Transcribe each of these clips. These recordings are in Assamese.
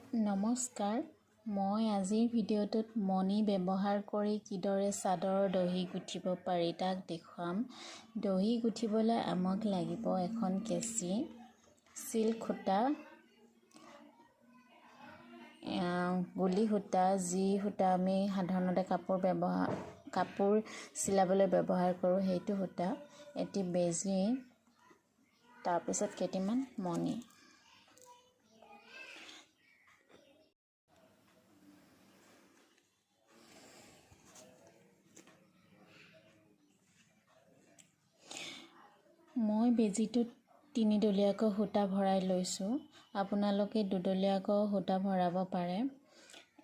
নমস্কাৰ, মই আজিৰ ভিডিঅ'টোত মণি ব্যৱহাৰ কৰি কিদৰে চাদৰৰ দহি গুঠিব পাৰি তাক দেখুৱাম। দহি গুঠিবলৈ আমাক লাগিব এখন কেঁচি, চিল্ক সূতা, গুলি সূতা, যি সূতা আমি সাধাৰণতে কাপোৰ চিলাবলৈ ব্যৱহাৰ কৰোঁ সেইটো সূতা, এটি বেজী, তাৰপিছত কেইটামান মণি। মই বেজীটোত 3ডলীয়াকৈ সূতা ভৰাই লৈছোঁ। আপোনালোকে 2ডলীয়াকৈ সূতা ভৰাব পাৰে।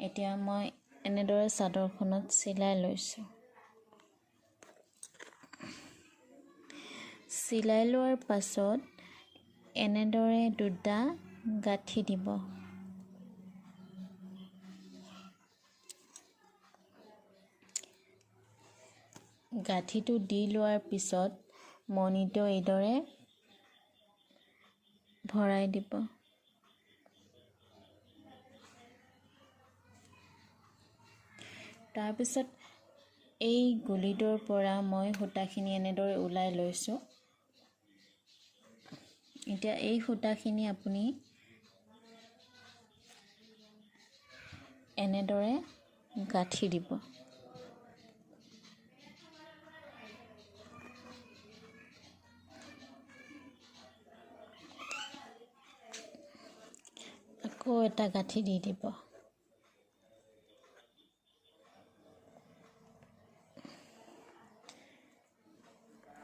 এতিয়া মই এনেদৰে চাদৰখনত চিলাই লৈছোঁ। চিলাই লোৱাৰ পাছত এনেদৰে দুটা গাঁঠি দিব। গাঁঠিটো দি লোৱাৰ পিছত মণিটো এইদৰে ভৰাই দিব। তাৰপিছত এই গুলিটোৰ পৰা মই সূতাখিনি এনেদৰে ওলাই লৈছোঁ। এতিয়া এই সূতাখিনি আপুনি এনেদৰে গাঁঠি দিব। আকৌ এটা গাঁঠি দি দিব।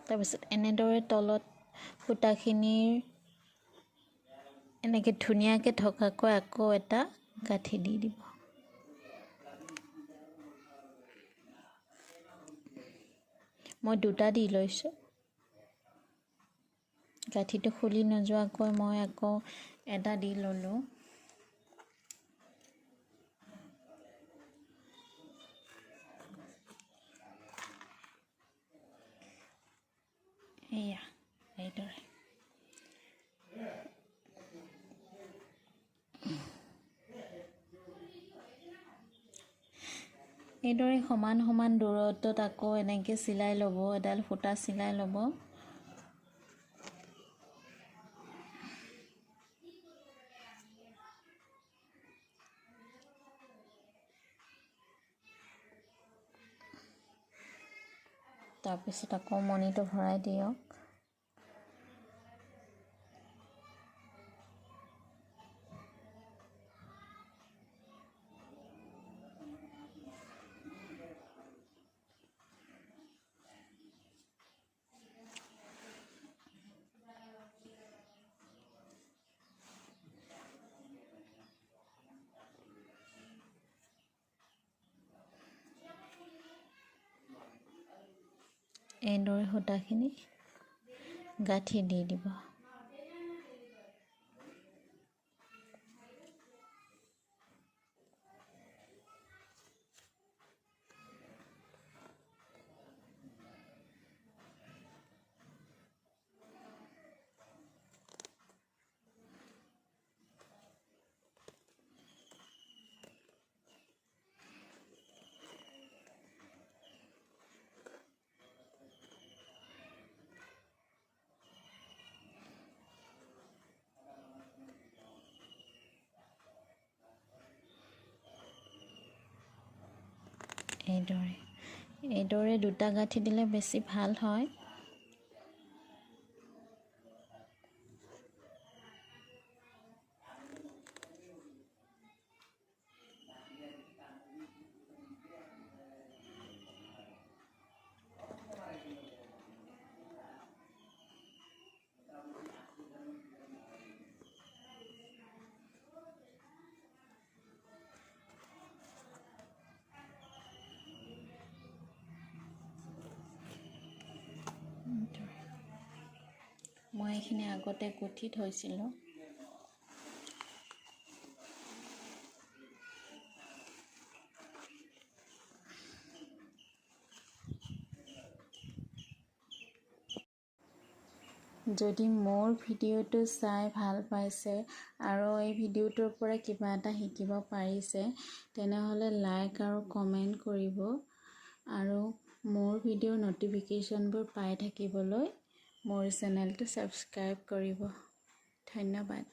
তাৰপিছত এনেদৰে তলত সূতাখিনিৰ এনেকৈ ধুনীয়াকৈ থকাকৈ আকৌ এটা গাঁঠি দি দিব। মই দুটা দি লৈছোঁ। গাঁঠিটো খুলি নোযোৱাকৈ মই আকৌ এটা দি ল'লোঁ। এয়া এইদৰে। এইদৰে সমান সমান দূৰত্বত আকৌ এনেকৈ চিলাই ল'ব, এডাল সূতা চিলাই ল'ব। তাৰপিছত আকৌ মণিটো ভৰাই দিয়ক। এইদৰে সূতাখিনি গাঁঠি দি দিব। এইদৰে দুটা গাঁঠি দিলে বেছি ভাল হয়। মই এইখিনি আগতে গুঠি থৈছিলোঁ। যদি মোৰ ভিডিঅ'টো চাই ভাল পাইছে আৰু এই ভিডিঅ'টোৰ পৰা কিবা এটা শিকিব পাৰিছে তেনেহ'লে লাইক আৰু কমেণ্ট কৰিব আৰু মোৰ ভিডিঅ'ৰ ন'টিফিকেশ্যনবোৰ পাই থাকিবলৈ মোৰ চেনেলটো ছাবস্ক্ৰাইব কৰিব। ধন্যবাদ।